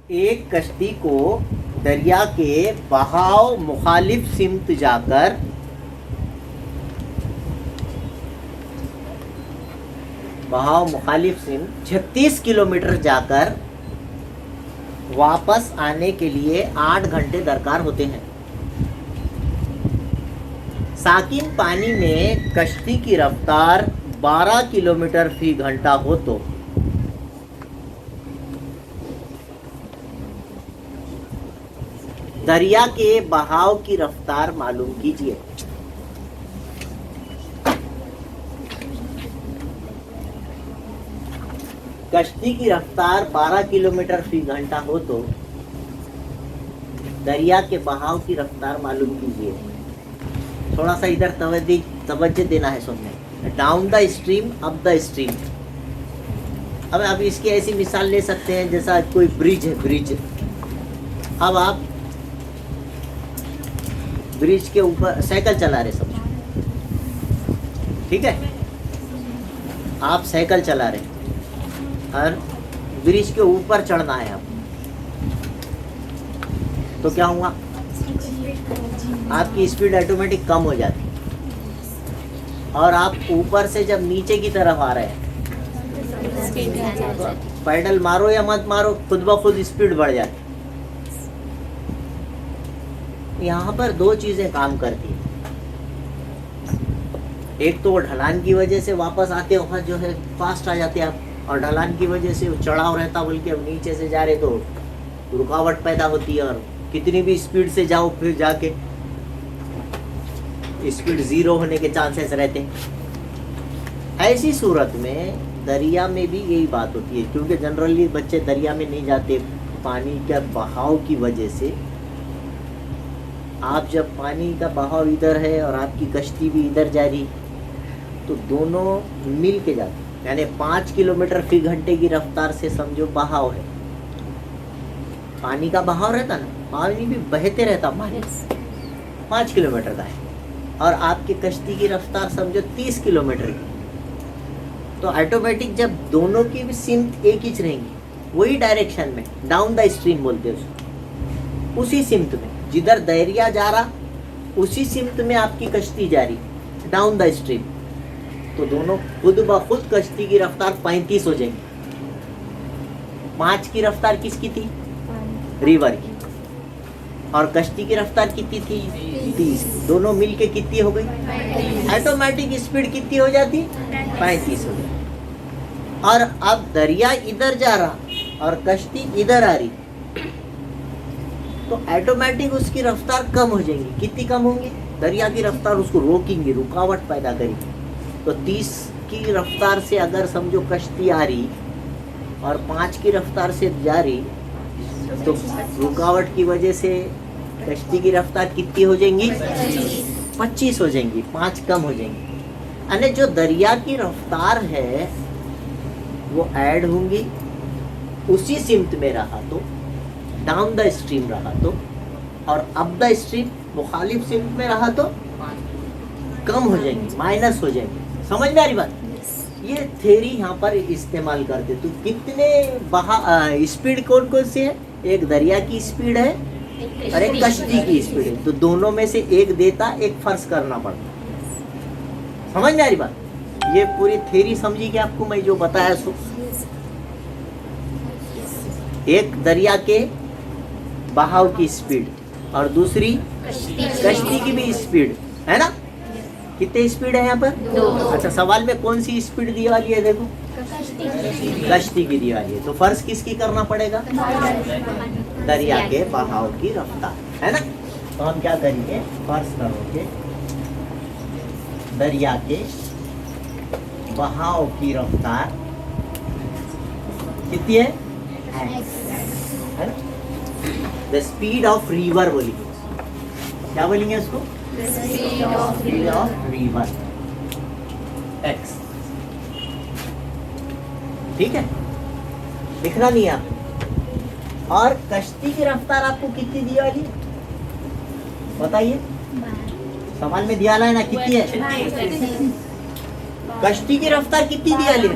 एक कश्ती को दरिया के बहाव मुखालिफ सिमत जाकर बहाव मुखालिफ सिमत 36 किलोमीटर जाकर वापस आने के लिए 8 घंटे दरकार होते हैं। साकिन पानी में कश्ती की रफ्तार 12 किलोमीटर फी घंटा हो तो दरिया के बहाव की रफ्तार मालूम कीजिए। कश्ती की रफ्तार 12 किलोमीटर फी घंटा हो तो दरिया के बहाव की रफ्तार मालूम कीजिए। थोड़ा सा इधर तवज्जो देना है सुनने। Down the stream up the stream. अब आप इसकी ऐसी मिसाल ले सकते हैं जैसा कोई ब्रिज है, ब्रिज। अब आप ब्रिज के ऊपर साइकिल चला रहे समझो, ठीक है? आप साइकिल चला रहे और ब्रिज के ऊपर चढ़ना है आपको, तो क्या हुआ? आपकी स्पीड ऑटोमेटिक कम हो जाती और आप ऊपर से जब नीचे की तरफ आ रहे हैं, पैडल मारो या मत मारो, खुद ब खुद स्पीड बढ़ जाती। यहाँ पर दो चीजें काम करती हैं। एक तो वो ढलान की वजह से वापस आते वक्त जो है फास्ट आ जाते आप, और ढलान की वजह से चढ़ाव रहता, बल्कि अब नीचे से जा रहे तो रुकावट पैदा होती है, और कितनी भी स्पीड से जाओ फिर जाके स्पीड जीरो होने के चांसेस रहते हैं। ऐसी सूरत में दरिया में भी यही बात होती है, क्योंकि जनरली बच्चे दरिया में नहीं जाते पानी के बहाव की वजह से। आप जब पानी का बहाव इधर है और आपकी कश्ती भी इधर जा रही, तो दोनों मिल के जाते, यानी 5 किलोमीटर फी घंटे की रफ्तार से समझो बहाव है। पानी का बहाव रहता ना, पानी भी बहते रहता, पानी 5 किलोमीटर का है, और आपकी कश्ती की रफ्तार समझो 30 किलोमीटर की, तो ऑटोमेटिक जब दोनों की भी सिमत एक ही रहेंगी, वही डायरेक्शन में, डाउन द स्ट्रीम बोलते हैं उसको, उसी सिमत में जिधर दरिया जा रहा उसी सिमत में आपकी कश्ती जा रही, डाउन द स्ट्रीम, तो दोनों खुद ब खुद कश्ती की रफ्तार 35 हो जाएंगी। 5 की रफ्तार किसकी थी? रिवर की। और कश्ती की रफ्तार कितनी थी? 30। दोनों मिलके कितनी हो गई? ऑटोमेटिक स्पीड कितनी हो जाती? 35 हो गई। और अब दरिया इधर जा रहा और कश्ती इधर आ रही, तो ऑटोमेटिक उसकी रफ्तार कम हो जाएगी। कितनी कम होंगी? दरिया की रफ्तार उसको रोकेंगी, रुकावट पैदा करेगी। तो 30 की रफ्तार से अगर समझो कश्ती आ रही और 5 की रफ्तार से जा रही, तो रुकावट की वजह से कश्ती की रफ्तार कितनी हो जाएंगी? 25 हो जाएंगी, 5 कम हो जाएंगी। यानी जो दरिया की रफ्तार है वो ऐड होंगी, उसी सिमत में रहा तो, डाउन द स्ट्रीम रहा तो, और अप द स्ट्रीम मुखालिफ सिमत में रहा तो कम हो जाएंगी, माइनस हो जाएंगी। समझ में आ रही बात? ये थ्योरी यहाँ पर इस्तेमाल करते। तो कितने स्पीड कौन कौन से है? एक दरिया की स्पीड है और एक कश्ती की स्पीड है, तो दोनों में से एक देता, एक फर्ज करना पड़ता। समझ में आ रही बात? ये पूरी थ्योरी समझी कि आपको मैं जो बताया सो। एक दरिया के बहाव की स्पीड और दूसरी कश्ती की भी स्पीड है ना। कितने स्पीड है यहाँ पर? 2। अच्छा, सवाल में कौन सी स्पीड दी वाली है? देखो, कश्ती की दी वाली है, तो फर्ज किसकी करना पड़ेगा? दरिया के बहाव की रफ्तार, है ना। तो हम क्या करेंगे? फर्ज करोगे दरिया के बहाव की रफ्तार कितनी है? है ना। द स्पीड ऑफ रिवर बोलेंगे, क्या बोलेंगे उसको? Speed of river x. ठीक है, लिखना नहीं है आप। और कश्ती की रफ्तार आपको कितनी दी वाली बताइए? सवाल में दिया है ना, कितनी है? कश्ती की रफ्तार कितनी दी वाली है?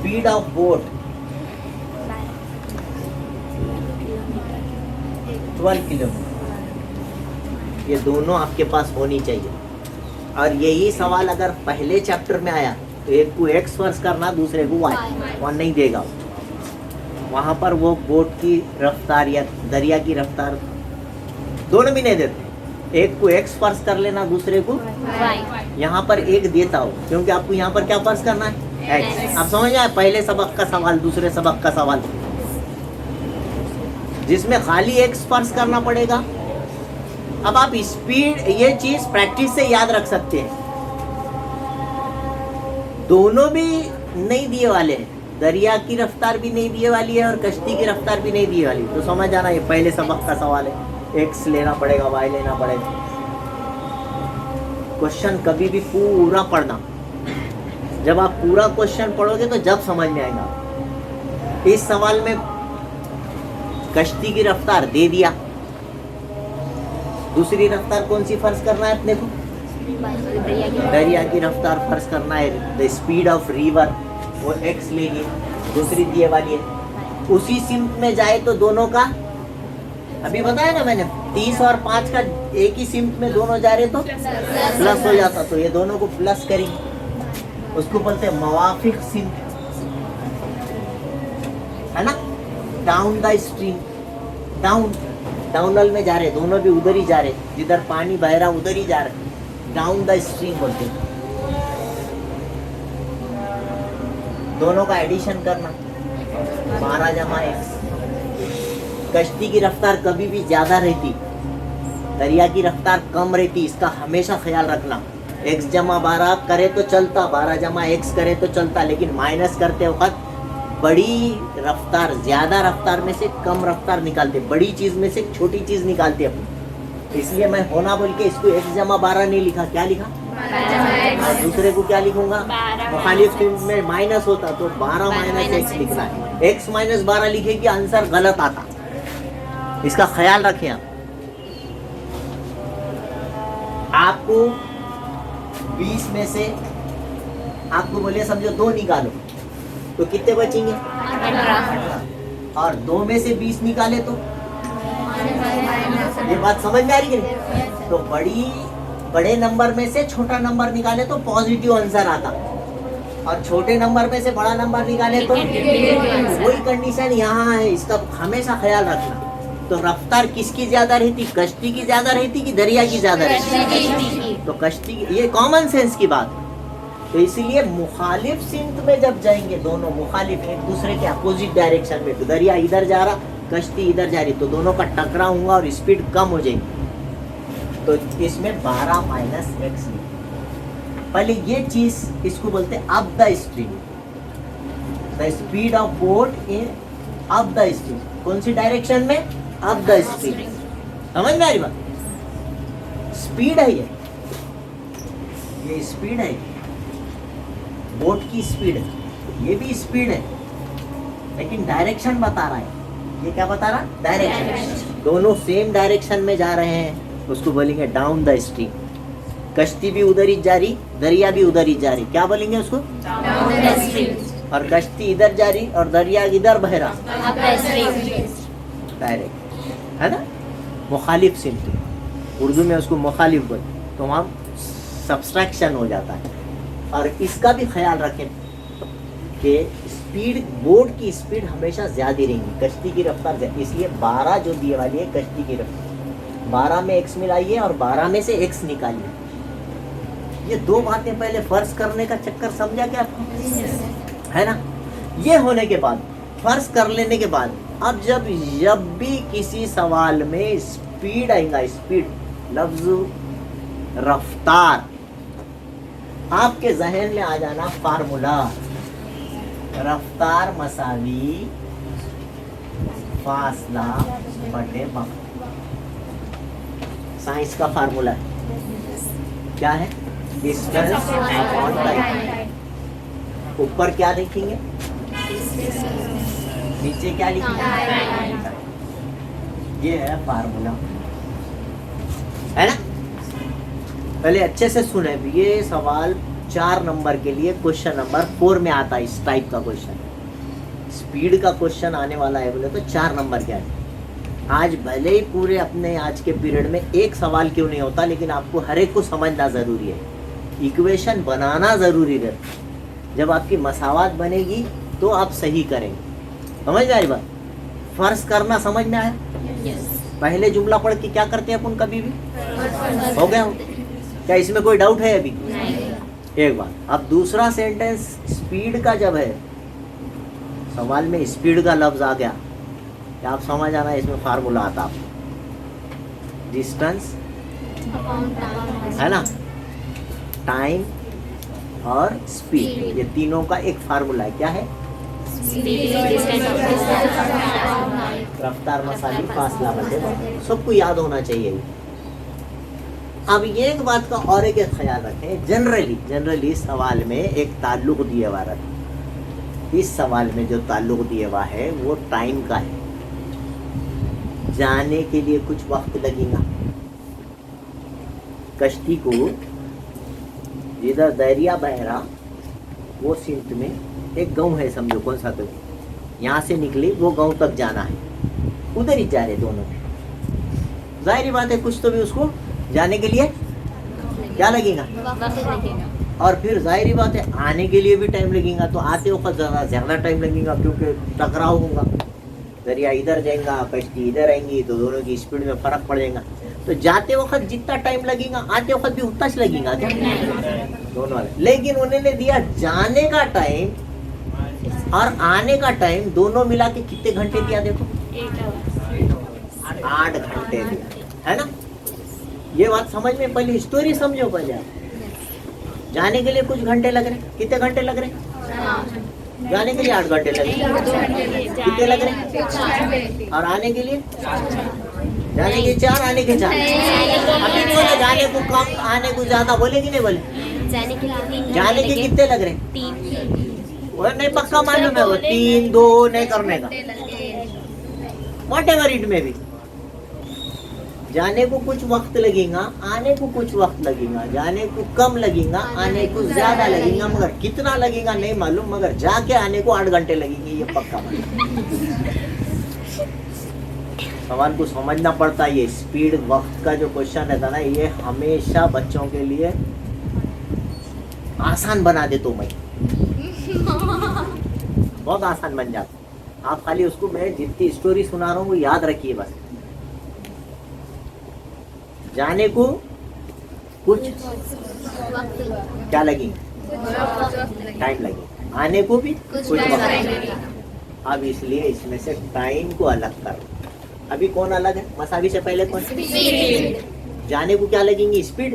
Speed of boat 12 kilometre. ये दोनों आपके पास होनी चाहिए। और यही सवाल अगर पहले चैप्टर में आया तो एक को एक्स फर्ज करना, दूसरे को वाई, वहाँ नहीं देगा। वहाँ पर वो बोट की रफ्तार या दरिया की रफ्तार दोनों भी नहीं देते। एक को एक्स फर्ज कर लेना, दूसरे को वाई। यहाँ पर एक देता हो, क्योंकि आपको यहाँ पर क्या फर्ज करना है, एक्स। आप समझ आए? पहले सबक का सवाल, दूसरे सबक का सवाल, जिसमें खाली एक्स फर्ज करना पड़ेगा। अब आप स्पीड, ये चीज प्रैक्टिस से याद रख सकते हैं। दोनों भी नहीं दिए वाले हैं, दरिया की रफ्तार भी नहीं दिए वाली है और कश्ती की रफ्तार भी नहीं दिए वाली, तो समझ आना ये पहले सबक का सवाल है। एक्स लेना पड़ेगा, वाई लेना पड़ेगा। क्वेश्चन कभी भी पूरा पढ़ना। जब आप पूरा क्वेश्चन पढ़ोगे तो जब समझ में आएगा। इस सवाल में कश्ती की रफ्तार दे दिया, दूसरी रफ्तार कौन सी फर्ज करना है अपने को, दरिया की रफ्तार फर्ज करना है। द स्पीड ऑफ रिवर, वो एक्स लेंगे, दूसरी दिए वाली है। उसी सिम्त में जाए तो दोनों का, अभी बताया ना मैंने, 30 और 5 का एक ही सिम्त में दोनों जा रहे तो प्लस हो जाता, तो ये दोनों को प्लस करेंगे, उसको बोलते हैं मवाफिक सिम्त, है ना। डाउन द स्ट्रीम, डाउनल में जा रहे, दोनों भी उधर ही जा रहे, जिधर पानी बह रहा उधर ही जा रहे, डाउन द स्ट्रीम बोलते हैं। दोनों का एडिशन करना, 12 जमा एक्स। कश्ती की रफ्तार कभी भी ज्यादा रहती, दरिया की रफ्तार कम रहती, इसका हमेशा ख्याल रखना। एक्स जमा 12 करे तो चलता, 12 जमा एक्स करे तो चलता, लेकिन माइनस करते वक्त बड़ी रफ्तार, ज्यादा रफ्तार में से कम रफ्तार निकालते, बड़ी चीज में से छोटी चीज निकालते अपनी। इसलिए मैं होना बोल के इसको एक्स जमा 12 नहीं लिखा, क्या लिखा, और दूसरे को क्या लिखूंगा, मुखालिफ में माइनस होता तो 12 माइनस एक्स लिखना है। एक्स माइनस 12 लिखे कि आंसर गलत आता, इसका ख्याल रखें आप। आपको 20 में से आपको बोलिए समझो 2 निकालो तो कितने बचेंगे, 18। और 2 में से 20 निकाले तो, ये बात समझ में आ रही है? तो बड़े नंबर में से छोटा नंबर निकाले तो पॉजिटिव आंसर आता, और छोटे नंबर में से बड़ा नंबर निकाले तो वही कंडीशन यहाँ है। इसका हमेशा ख्याल रखना। तो रफ्तार किसकी ज्यादा रहती, कश्ती की ज्यादा रहती कि दरिया की ज्यादा रहती? तो कश्ती की, ये कॉमन सेंस की बात। तो इसलिए मुखालिफ सिम्त में जब जाएंगे, दोनों मुखालिफ एक दूसरे के अपोजिट डायरेक्शन में, तो दरिया इधर जा रहा, कश्ती इधर जा रही, तो दोनों का टकराव होगा और स्पीड कम हो जाएगी। तो इसमें 12 माइनस एक्स। पहले ये चीज, इसको बोलते हैं up the stream, the speed of boat in up the stream. कौन सी डायरेक्शन में, अप द स्ट्रीम। समझ में आ रही बात? स्पीड है ये स्पीड है, बोट की स्पीड है, ये भी स्पीड है, लेकिन डायरेक्शन बता रहा है। ये क्या बता रहा, डायरेक्शन। दोनों सेम डायरेक्शन में जा रहे हैं, उसको बोलेंगे डाउन द स्ट्रीम। कश्ती भी उधर ही जा रही, दरिया भी उधर ही जा रही, क्या बोलेंगे उसको, डाउन द स्ट्रीम। और कश्ती इधर जा रही और दरिया इधर बह रहा, अप द स्ट्रीम। डायरेक्ट, है ना। मुखालिफ सिम्त, उर्दू में उसको मुखालिफ बोलते, तो वहाँ सब्सट्रैक्शन हो जाता है। और इसका भी ख्याल रखें कि स्पीड, बोट की स्पीड हमेशा ज़्यादा रहेगी, कश्ती की रफ्तार ज़्यादा। इसलिए 12 जो दिए वाली है कश्ती की रफ्तार, 12 में एक्स मिलाइए और 12 में से एक्स निकालिए। ये 2 बातें पहले फर्ज करने का चक्कर समझा क्या आपको, है ना। ये होने के बाद, फर्ज कर लेने के बाद, अब जब भी किसी सवाल में स्पीड आएगा, स्पीड लफ्ज रफ्तार, आपके जहन में आ जाना फार्मूला, रफ्तार मसावी फासला बटे वक्त। साइंस का फार्मूला है, क्या है, डिस्टेंस अपॉन टाइम। ऊपर क्या लिखेंगे, नीचे क्या लिखेंगे, ये है फार्मूला, है ना। पहले अच्छे से सुने, ये सवाल 4 नंबर के लिए क्वेश्चन नंबर 4 में आता है इस टाइप का क्वेश्चन। स्पीड का क्वेश्चन आने वाला है बोले तो 4 नंबर के आए। आज भले ही पूरे अपने आज के पीरियड में एक सवाल क्यों नहीं होता, लेकिन आपको हर एक को समझना जरूरी है, इक्वेशन बनाना जरूरी है। जब आपकी मसावात बनेगी तो आप सही करेंगे। समझ में आई बात? फर्ज करना समझ में आया? पहले जुमला पढ़ के क्या करते हैं अपन कभी भी? हो गया? क्या इसमें कोई डाउट है अभी? एक बात। अब दूसरा सेंटेंस स्पीड का जब है, सवाल में स्पीड का लफ्ज आ गया, क्या आप समझ आना इसमें फार्मूला आता आपको, डिस्टेंस है ना, टाइम और स्पीड, ये तीनों का एक फार्मूला है। क्या है? रफ्तार मसाली फासला बदे, सबको याद होना चाहिए। अब ये एक बात का और एक ख्याल रखें, जनरली इस सवाल में एक ताल्लुक दिया हुआ रहता है। इस सवाल में जो ताल्लुक दिया हुआ है वो टाइम का है। जाने के लिए कुछ वक्त लगेगा। कश्ती को जिधर दरिया बह रहा वो सिंट में एक गांव है, समझो कौन सा, तो यहाँ से निकली वो गांव तक जाना है, उधर ही जा रहे दोनों। जाहिर बात है कुछ तो भी उसको जाने के लिए क्या लगेगा, और फिर जाहिर बात है आने के लिए भी टाइम लगेगा। तो आते वक्त ज़्यादा टाइम लगेगा क्योंकि टकराव होगा, दरिया इधर जाएगा कश्ती इधर आएंगी तो दोनों की स्पीड में फर्क पड़ जाएगा। तो जाते वक्त जितना टाइम लगेगा आते वक्त भी उतना ही लगेगा क्या, दोनों वाले। लेकिन उन्होंने दिया जाने का टाइम और आने का टाइम, दोनों मिला के कितने घंटे दिया देखो, 8 घंटे दिया है ना। ये बात समझ में, पहले स्टोरी समझो पहले आप। जाने के लिए कुछ घंटे लग रहे, कितने घंटे लग रहे? जाने के लिए 8 घंटे लग रहे, कितने लग रहे? और आने के लिए, जाने के 4, आने के 4। अभी बोले जाने को कम आने को ज्यादा, बोले कि नहीं बोले? जाने के कितने लग रहे? 3। वो नहीं पक्का मालूम है, वो 3 2 नहीं करने का, वॉट एवर इट में भी। जाने को कुछ वक्त लगेगा, आने को कुछ वक्त लगेगा, जाने को कम लगेगा, आने को ज्यादा लगेगा, मगर कितना लगेगा नहीं मालूम, मगर जाके आने को 8 घंटे लगेंगे, ये पक्का मालूम। सवाल को समझना पड़ता है। ये स्पीड वक्त का जो क्वेश्चन रहता ना, ये हमेशा बच्चों के लिए आसान बना दे। तो मैं बहुत आसान बन जाता। आप खाली उसको, मैं जितनी स्टोरी सुना रहा हूँ वो याद रखिए बस। जाने को कुछ क्या लगेगा, टाइम लगेगा, आने को भी कुछ वक्त। अब इसलिए इसमें से टाइम को अलग करो। अभी कौन अलग है? मसावी से पहले कौन? जाने को क्या लगेंगी? स्पीड,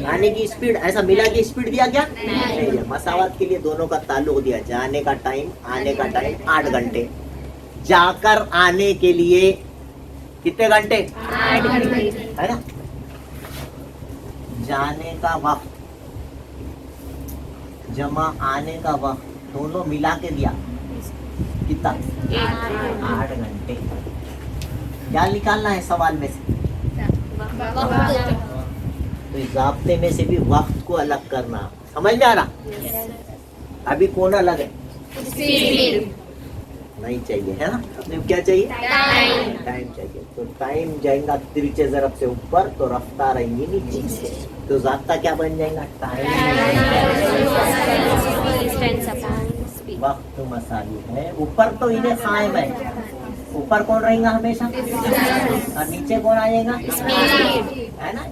आने की स्पीड, ऐसा मिला के स्पीड दिया क्या? नहीं है। मसावत के लिए दोनों का ताल्लुक दिया, जाने का टाइम आने का टाइम 8 घंटे, जाकर आने के लिए कितने घंटे? 8 घंटे है ना। जाने का वक्त जमा आने का वक्त दोनों मिला के दिया कितना? 8 घंटे। क्या निकालना है सवाल में से? तो इस ज़ाब्ते में से भी वक्त को अलग करना। समझ में आ रहा? अभी कौन अलग है? नहीं चाहिए है ना, अपने क्या चाहिए? टाइम चाहिए। तो टाइम जाएगा तिरछे ज़रब से ऊपर तो रफ्तार आएंगी नीचे से, तो ज़ाब्ता क्या बन जाएगा? टाइम। वक्त मसाली है, ऊपर तो इन्हें कायम है, ऊपर कौन रहेगा हमेशा और नीचे कौन आ जाएगा? है ना।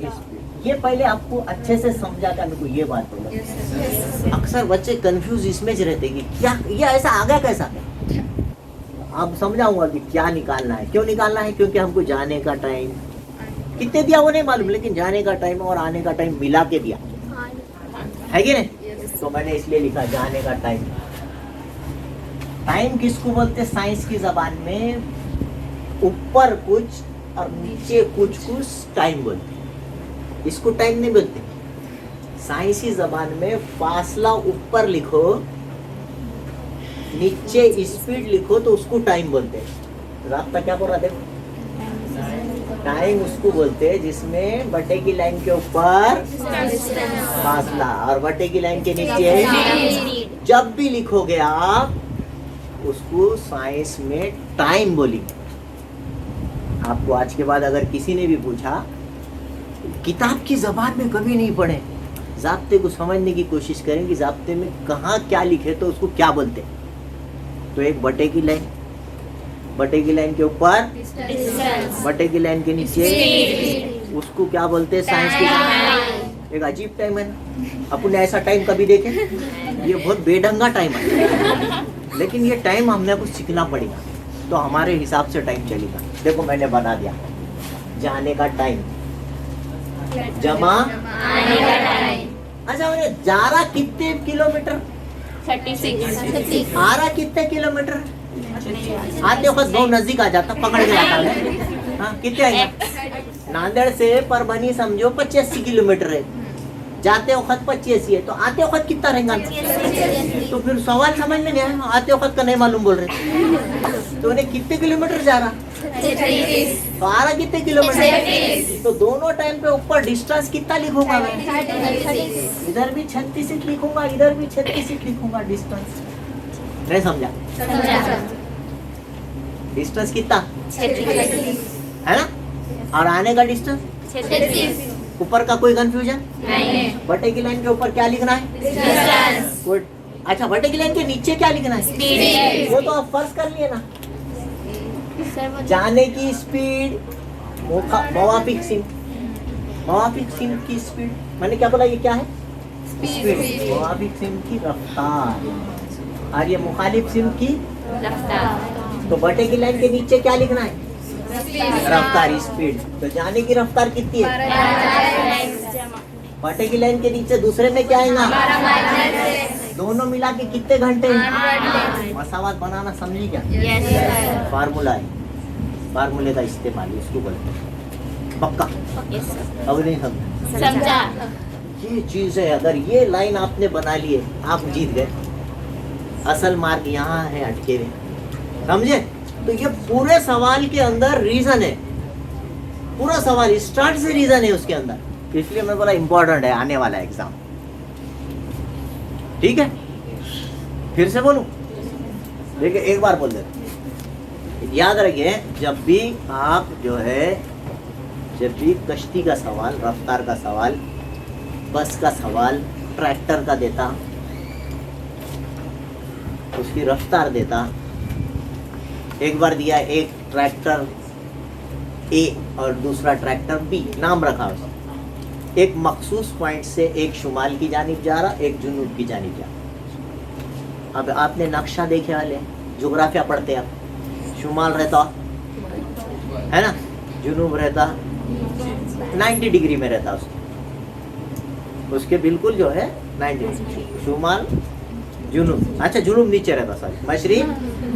ये पहले आपको अच्छे से समझा कर मेरे को ये बात बोलो। अक्सर बच्चे कंफ्यूज इसमें रहते कि क्या ये ऐसा आ गया कैसा। अब समझाऊंगा कि क्या निकालना है, क्यों निकालना है, क्योंकि हमको जाने का टाइम कितने दिया वो नहीं मालूम, लेकिन जाने का टाइम और आने का टाइम मिला के दिया है कि नहीं। तो मैंने इसलिए लिखा जाने का टाइम। टाइम किसको बोलते हैं साइंस की जबान में? ऊपर कुछ और नीचे कुछ टाइम बोलते हैं, इसको टाइम नहीं बोलते। साइंसी जबान में फासला ऊपर लिखो नीचे स्पीड लिखो तो उसको टाइम बोलते हैं। रास्ता क्या बोल रहा देखो, टाइम उसको बोलते हैं जिसमें बटे की लाइन के ऊपर फासला और बटे की लाइन के नीचे जब भी लिखोगे आप उसको साइंस में टाइम बोलेंगे। आपको आज के बाद अगर किसी ने भी पूछा, किताब की जबान में कभी नहीं पढ़े, ज़ाब्ते को समझने की कोशिश करें कि ज़ाब्ते में कहाँ क्या लिखे तो उसको क्या बोलते हैं। तो एक बटे की लाइन, बटे की लाइन के ऊपर, बटे की लाइन के नीचे, उसको क्या बोलते हैं साइंस की। एक अजीब टाइम है ना, अपन ने ऐसा टाइम कभी देखे? ये बहुत बेढंगा टाइम है, लेकिन ये टाइम हमने कुछ सीखना पड़ेगा तो हमारे हिसाब से टाइम चलेगा। देखो मैंने बना दिया, जाने का टाइम जमा अच्छा मैंने जा रहा कितने किलोमीटर, 36 आ रहा कितने किलोमीटर, आते वक्त बहुत नजदीक आ जाता, पकड़ के लाता है। हाँ कितने आएगा? नांदेड़ से परभनी समझो 85 किलोमीटर है, जाते वक्त 85 है, तो आते वक्त कितना रहेगा? तो फिर सवाल समझ में नहीं आया, आते वक्त का नहीं मालूम बोल रहे। तो उन्हें कितने किलोमीटर जा रहा, तो आ रहा कितने किलोमीटर, तो दोनों टाइम पे ऊपर डिस्टेंस कितना लिखूंगा मैं? इधर भी 36 लिखूंगा, इधर भी 36 लिखूंगा। डिस्टेंस नहीं समझा? डिस्टेंस कितना है ना, और आने का डिस्टेंस। ऊपर का कोई कंफ्यूजन नहीं? बटे की लाइन के ऊपर क्या लिखना है? कोई अच्छा, बटे की लाइन के नीचे क्या लिखना है? वो तो आप फर्ज कर लिए ना, जाने की स्पीड मवाफिक सिम, मवाफिक सिम की स्पीड। मैंने क्या बोला, ये क्या है? स्पीड। मवाफिक सिम की रफ्तार, और ये मुखालिफ सिम की रफ्तार। तो बटे की लाइन के नीचे क्या लिखना है? रफ्तार, स्पीड। तो जाने की रफ्तार कितनी है? बटे की लाइन के नीचे दूसरे में क्या आएगा? दोनों मिला के कितने घंटे? मसावत बनाना समझी क्या? फार्मूला है, फार्मूले का इस्तेमाल इसको बोलते हैं। पक्का? अब नहीं समझा? ये चीज है, अगर ये लाइन आपने बना ली है आप जीत गए। असल मार्क यहाँ है अटके हुए, समझे? तो ये पूरे सवाल के अंदर रीजन है, पूरा सवाल स्टार्ट से रीजन है उसके अंदर, इसलिए मैं बोला इम्पोर्टेंट है आने वाला एग्जाम। ठीक है, फिर से बोलूं? देखिए एक बार बोल देते, याद रखिए जब भी आप जो है, जब भी कश्ती का सवाल, रफ्तार का सवाल, बस का सवाल, ट्रैक्टर का देता, उसकी रफ्तार देता, एक बार दिया एक ट्रैक्टर ए और दूसरा ट्रैक्टर बी, नाम रखा उसने, एक मखसूस पॉइंट से एक शुमाल की जानिब जा रहा, एक जुनूब की जानिब जा रहा। अब आपने नक्शा देखे वाले, जोग्राफिया पढ़ते आप, शुमाल रहता है ना, जुनूब रहता 90 डिग्री में रहता उसके बिल्कुल जो है 90, शुमाल जुनूब, अच्छा जुनूब नीचे रहता, सॉरी मशरिक,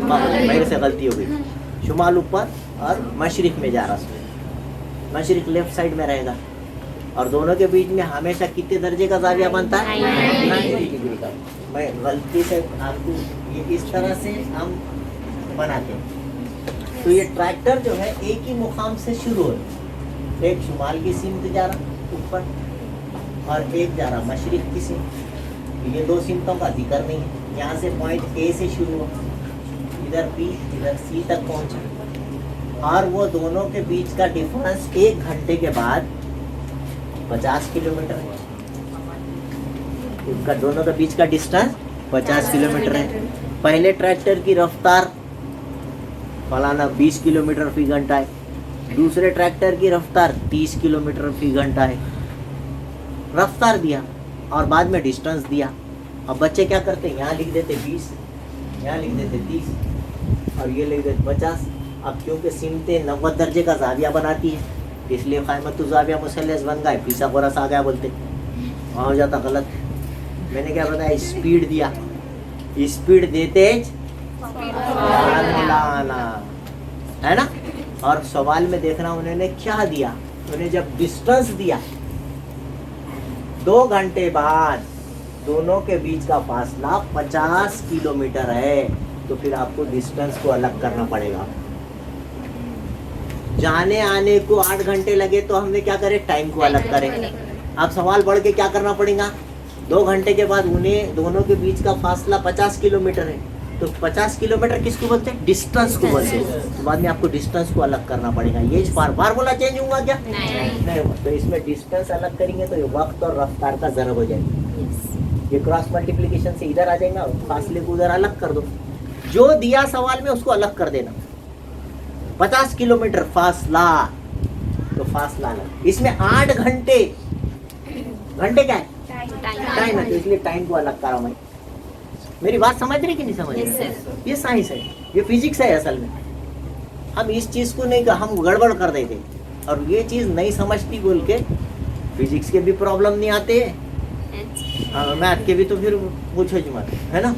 मेरे से गलती हो गई, शुमाल ऊपर और मशरिक में जा रहा, मशरिक लेफ्ट साइड में रहेगा, और दोनों के बीच में हमेशा कितने दर्जे का जाविया बनता है? 90 डिग्री का। मैं गलती से आपको ये इस तरह से हम बनाते हैं। तो ये ट्रैक्टर जो है एक ही मुकाम से शुरू हो, एक शुमाल की सिमत जा रहा ऊपर और एक जा रहा मशरिक की सिमत। ये दो सिमतों का जिक्र नहीं है, यहाँ से पॉइंट ए से शुरू हो, इधर बी, इधर सी तक पहुंचा, और वो दोनों के बीच का डिफरेंस 1 घंटे के बाद 50 किलोमीटर है। उनका दोनों के बीच का डिस्टेंस 50 किलोमीटर है। पहले ट्रैक्टर की रफ्तार फलाना 20 किलोमीटर फी घंटा है, दूसरे ट्रैक्टर की रफ्तार 30 किलोमीटर फी घंटा है। रफ्तार दिया और बाद में डिस्टेंस दिया। अब बच्चे क्या करते हैं, यहाँ लिख देते 20, यहाँ लिख देते 30 और ये लिख देते 50। अब क्योंकि सिमतें 90 दर्जे का जाविया बनाती है, इसलिए क़ाइमतु ज़ाविया मुसल्लस बन गए, फिसागोरस आ गया बोलते, वहाँ हो जाता गलत। मैंने क्या बताया, स्पीड दिया, स्पीड देते आना है ना। और सवाल में देखना उन्होंने क्या दिया, उन्हें जब डिस्टेंस दिया 2 घंटे बाद दोनों के बीच का फासला 50 किलोमीटर है, तो फिर आपको डिस्टेंस को अलग करना पड़ेगा। जाने आने को 8 घंटे लगे तो हमने क्या करे, टाइम को अलग करें। अब सवाल बढ़ के क्या करना पड़ेगा, 2 घंटे के बाद उन्हें दोनों के बीच का फासला 50 किलोमीटर है, तो 50 किलोमीटर किसको बोलते हैं, डिस्टेंस को बोलते हैं। तो बाद में आपको डिस्टेंस को अलग करना पड़ेगा। ये फार्मूला चेंज हुआ क्या, नहीं हुआ। तो इसमें डिस्टेंस अलग करेंगे तो ये वक्त और रफ्तार का ज़रब हो जाएगा। ये क्रॉस मल्टीप्लिकेशन से इधर आ जाएगा, फासले को उधर अलग कर दो, जो दिया सवाल में उसको अलग कर देना। 50 किलोमीटर फासला, तो फासला अलग। इसमें 8 घंटे, घंटे क्या है, टाइम है, तो इसलिए टाइम को अलग करा मैं। मेरी बात समझ रही कि नहीं समझ रही? ये साइंस है, ये फिजिक्स है असल में। हम इस चीज को नहीं, हम गड़बड़ कर देते और ये चीज नहीं समझती बोल के फिजिक्स के भी प्रॉब्लम नहीं आते, मैथ के भी तो फिर पूछो ही मत, है ना।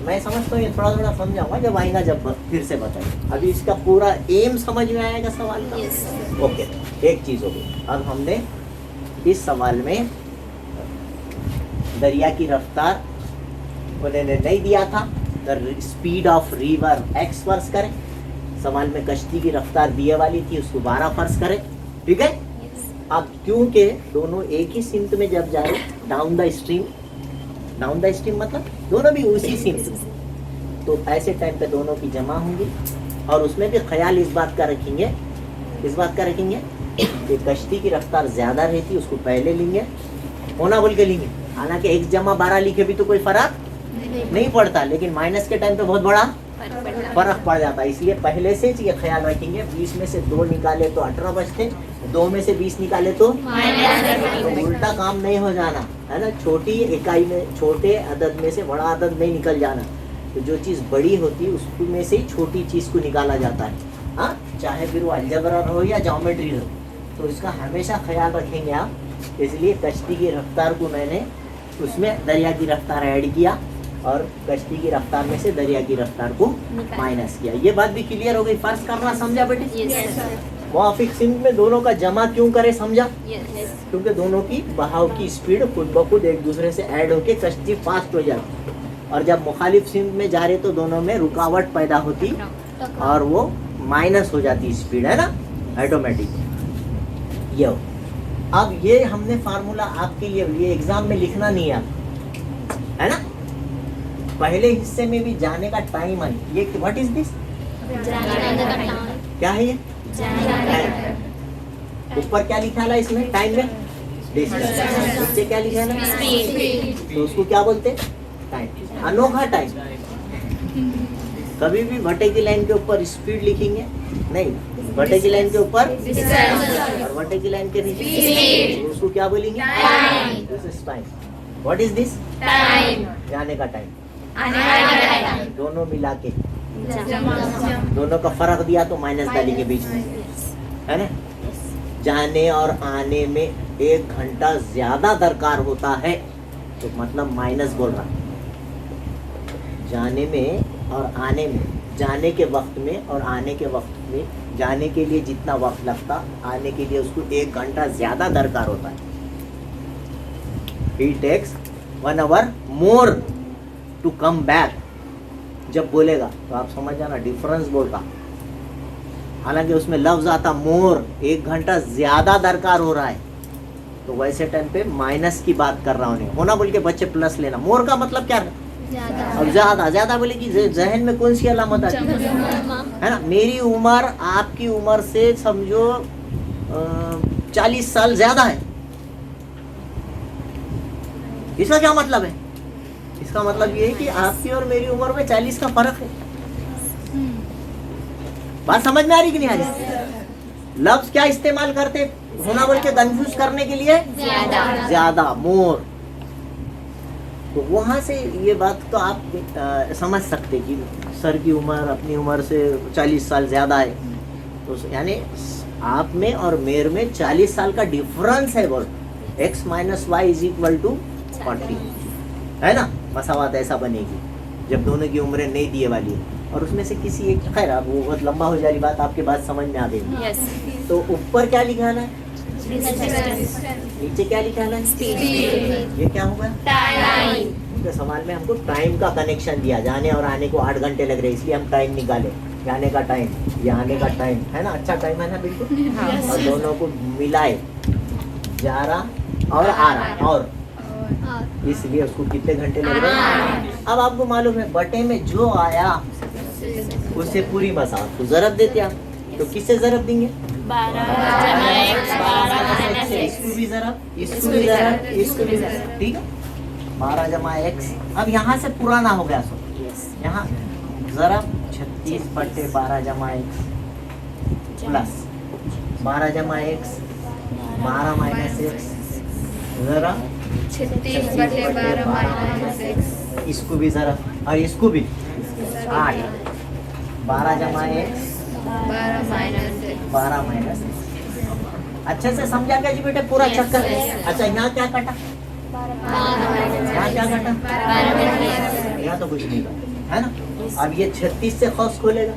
मैं समझता हूँ ये थोड़ा थोड़ा समझाऊंगा, जब आएगा जब फिर से बताएंगे। अभी इसका पूरा एम समझ में आएगा सवाल का। ओके, एक चीज हो गई। अब हमने इस सवाल में दरिया की रफ्तार उन्होंने नहीं दिया था, the speed of river x फर्ज करें। सवाल में कश्ती की रफ्तार दिए वाली थी, उसको 12 फर्ज करें, ठीक है। अब क्योंकि दोनों एक ही सिमत में जब जाए, डाउन द स्ट्रीम मतलब दोनों भी उसी सिमत, तो ऐसे टाइम पे दोनों की जमा होंगी। और उसमें भी ख्याल इस बात का रखेंगे कि कश्ती की रफ्तार ज्यादा रहती, उसको पहले लेंगे, होना बोल के लेंगे। हालांकि x जमा 12 लिखे भी तो कोई फर्क नहीं पड़ता, लेकिन माइनस के टाइम पे बहुत बड़ा फर्क पड़ जाता है। इसलिए पहले से ये ख्याल रखेंगे, 20 में से 2 निकाले तो 18 बचते, 2 में से 20 निकाले तो उल्टा काम नहीं हो जाना, है ना। छोटी इकाई में, छोटे अदद में से बड़ा अदद नहीं निकल जाना। तो जो चीज़ बड़ी होती है उसमें से ही छोटी चीज़ को निकाला जाता है, हाँ, चाहे फिर वो अलजबरा हो या ज्योमेट्री हो। तो इसका हमेशा ख्याल रखेंगे आप। इसलिए कश्ती की रफ्तार को मैंने उसमें दरिया की रफ्तार ऐड किया और कश्ती की रफ्तार में से दरिया की रफ्तार को माइनस किया। ये बात भी क्लियर हो गई, फर्ज करना समझा बेटे। मुआफिक सिमत में दोनों का जमा क्यों करे, समझा? क्योंकि दोनों की बहाव की स्पीड खुद ब खुद एक दूसरे से ऐड होके कश्ती फास्ट हो जाती, और जब मुखालिफ सिमत में जा रहे तो दोनों में रुकावट पैदा होती और वो माइनस हो जाती स्पीड, है ना, ऑटोमेटिक। ये हो। अब ये हमने फार्मूला आपके लिए, ये एग्जाम में लिखना नहीं है, है ना। पहले हिस्से में भी जाने का टाइम है, ये व्हाट इज दिस, क्या है ये, ऊपर क्या लिखा है इसमें टाइम में, डिस्टेंस, नीचे क्या लिखा है ना, तो उसको क्या बोलते हैं, टाइम। अनोखा टाइम। कभी भी भट्टे की लाइन के ऊपर स्पीड लिखेंगे नहीं, भट्टे की लाइन के ऊपर और भट्टे की लाइन के नीचे, उसको क्या बोलेंगे, this is time. What is this, time, जाने का टाइम। दोनों मिला के दोनों का फर्क दिया तो माइनस डाली के बीच में, है ना। जाने और आने में 1 घंटा ज्यादा दरकार होता है, तो मतलब माइनस बोल रहा। जाने में और आने में, जाने के वक्त में और आने के वक्त में, जाने के लिए जितना वक्त लगता, आने के लिए उसको 1 घंटा ज्यादा दरकार होता है। He takes 1 hour more to come back। जब बोलेगा तो आप समझ जाना डिफरेंस बोल रहा। हालांकि उसमें लफ्ज आता मोर, 1 घंटा ज्यादा दरकार हो रहा है, तो वैसे टाइम पे माइनस की बात कर रहा हूँ। होना बोल के बच्चे प्लस लेना। मोर का मतलब क्या है, अब ज्यादा बोले कि जहन में कौन सी अलामत आती है ना। मेरी उम्र आपकी उम्र से समझो 40 साल ज्यादा है, इसका क्या मतलब है? इसका मतलब ये है कि आपकी और मेरी उम्र में 40 का फर्क है। बात समझ में आ रही कि नहीं आ रही? लफ्ज क्या इस्तेमाल करते होना बोल के कंफ्यूज करने के लिए, ज्यादा, मोर। तो वहां से ये बात तो आप समझ सकते कि सर की उम्र अपनी उम्र से 40 साल ज्यादा है, तो यानी आप में और मेरे में 40 साल का डिफरेंस है। बोल x - y = 40, है ना। मसावत ऐसा बनेगी जब दोनों की उम्रें नहीं दिए वाली है, और उसमें से किसी एक, खैर अब वो बहुत लंबा हो जाएगी बात, आपके बात समझ में आ गई। तो ऊपर क्या लिखा है, नीचे क्या लिखा है, ये क्या होगा, टाइम। तो सवाल में हमको टाइम का कनेक्शन दिया, जाने और आने को 8 घंटे लग रहे, इसलिए हम टाइम निकाले। जाने का टाइम, ये आने का टाइम है ना, अच्छा टाइम है ना बिल्कुल। और दोनों को मिलाए 11 और 12 और इसलिए उसको कितने घंटे लग रहे हैं। अब आपको मालूम है बटे में जो आया उससे पूरी मसाल तो जरब देते आप, तो किससे जरब देंगे? 12 जमा x 12 माइनस x। इसको भी जरब, इसको भी जरब, इसको भी जरब, ठीक है। 12 जमा x, अब यहाँ से पुराना हो गया सो यहाँ जरब 36 बटे 12 जमा x प्लस 12 जमा x 12 माइनस x जरा 36 बटे 12 माइनस x। इसको भी जरा और इसको भी 8 12 जमा x 12 minus x। 12 minus x। अच्छे से समझा क्या जी बेटे पूरा चक्कर? अच्छा यहाँ क्या कटा? यहाँ क्या कटा? यहाँ तो कुछ नहीं कटा है ना। अब ये 36 से खौस खोलेगा,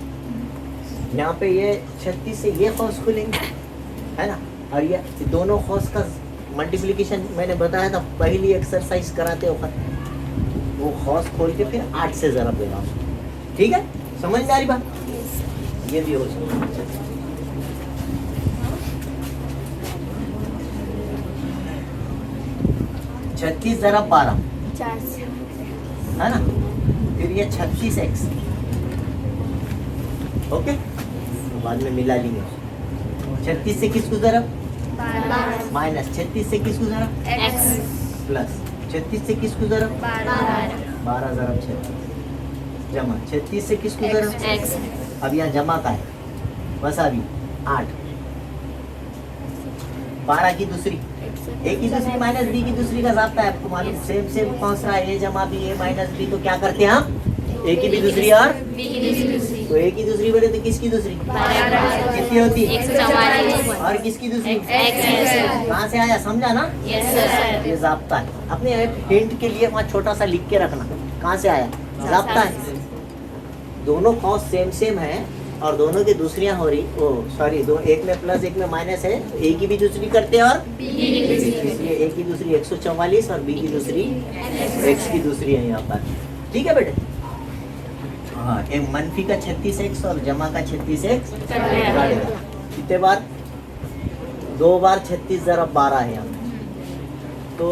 यहाँ पे ये 36 से ये खौस खोलेंगे है ना। और ये दोनों खौस का मल्टीप्लिकेशन मैंने बताया था पहली एक्सरसाइज कराते वक्त, वो खौस खोल के फिर 8 से जरा देगा, ठीक है। समझ में आ रही बात? ये भी हो सकता 36 जरा 12 है ना, फिर ये 36x, ओके। तो बाद में मिला लेंगे 36 से किसको जरा माइनस 36 से किसको जरा x प्लस 36 से किसको जरा 12 जरा 36 जमा 36 से किसको जरा x। अब यहाँ जमा का है बस अभी 8 12 की दूसरी ए की दूसरी माइनस बी की दूसरी का जाब्ता है आपको मालूम, सेम सेम कौन सा ए जमा बी ए माइनस बी, तो क्या करते हैं हम ए की भी दूसरी और तो ए की दूसरी बड़े तो किसकी दूसरी कितनी होती है 144 और किसकी दूसरी x। कहाँ से आया समझा ना, यस सर। ये जाब्ता है। अपने हिंट के लिए वहाँ छोटा सा लिख के रखना कहाँ से आया, जाब्ता है। दोनों कॉस सेम सेम है और दोनों की दूसरियां हो रही, ओ सॉरी दो, एक में प्लस एक में माइनस है, ए की भी दूसरी करते हैं और इसलिए ए की दूसरी 144 और बी की दूसरी एक्स की दूसरी है यहाँ पर, ठीक है बेटे। हाँ एक मनफी का 36x और जमा का 36x काटेगा कितने बार, 2 बार 36 जरा 12 है यहाँ तो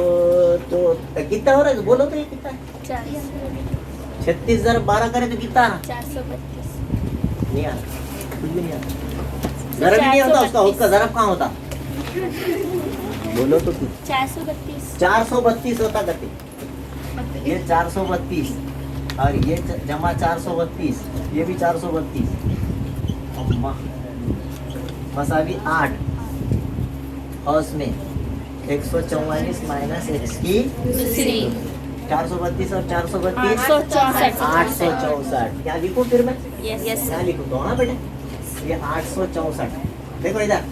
कितना हो रहा है बोलो तो, ये कितना है 36 जरा 12 करे तो कितना 432 नहीं आता, कुछ भी नहीं आता, जरब नहीं होता उसका जरब कहाँ होता बोलो तो कुछ 432 होता गति, ये 432 और ये जमा 432, ये भी 432 बस अभी 8 और उसमें 144 माइनस एक्स की दूसरी 432 और 432 864 864। क्या लिखूं फिर मैं, यस क्या लिखूं तो ना बेटे, ये 864 देखो इधर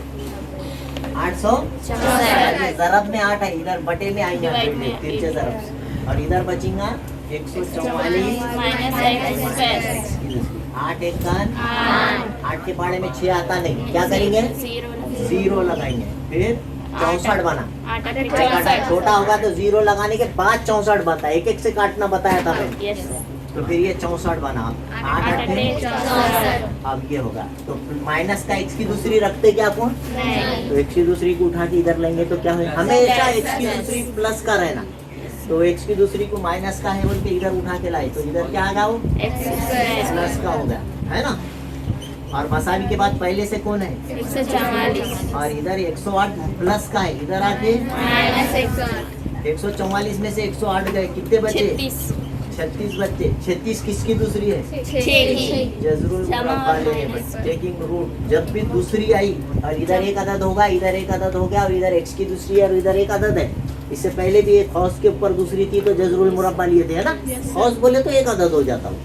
864 जरब में 8 है, इधर बटे में आएंगे डिवाइड में तिरछे जरब, और इधर बचेगा 144 माइनस x 8 एक कान 8 के पाड़े में 6 आता नहीं, क्या करेंगे 0 लगाएंगे, फिर 64 बना, 8 छोटा होगा तो 0 लगाने के बाद 64 बनता है, एक एक से काटना बताया था मैंने, यस तो फिर ये 64 बना 8 8 अब ये होगा, तो माइनस का x की दूसरी रखते क्या कौन, तो x की दूसरी को उठा के इधर लेंगे तो क्या होगा, हमेशा x की दूसरी प्लस का रहना, तो x की दूसरी को माइनस का है बोल के इधर उठा के लाए, तो इधर क्या आ गया वो प्लस का हो गया है ना। और मसावी के बाद पहले से कौन है 144 और इधर 108 प्लस का है, इधर आके माइनस 144 में से 108 गए, कितने बचे 36 बच्चे, 36 किसकी दूसरी है 6 जजरुल मुरब्बा लेने पर टेकिंग रूट, जब भी दूसरी आई और इधर एक अदद होगा, इधर एक अदद हो गया और इधर x की दूसरी है और इधर एक अदद है, इससे पहले भी एक खौस के ऊपर दूसरी थी तो जजरुल मुरब्बा लिए थे है ना, खौस बोले तो एक अदद हो जाता हूँ,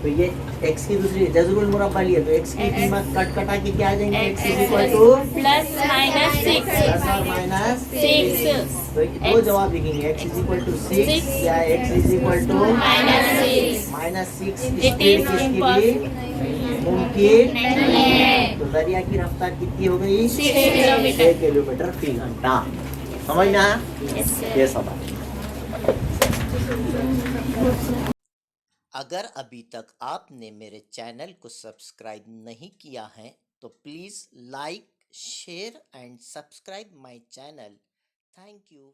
तो ये x की दूसरी जजरुल मुरब्बा लिए तो x की कीमत कट कटा के क्या आ जाएंगे, x equal two plus minus 6 plus और माइनस 6 तो दो जवाब लिखेंगे, x इज इक्वल टू 6 या x is equal to minus 6 -6 It speed is किसकी भी मुमकिन नहीं है। तो दरिया की रफ्तार कितनी हो गई 6 किलोमीटर 6 किलोमीटर फी घंटा, समझ में आया यस ये सब है। अगर अभी तक आपने मेरे चैनल को सब्सक्राइब नहीं किया है तो please like, share and subscribe my channel. Thank you.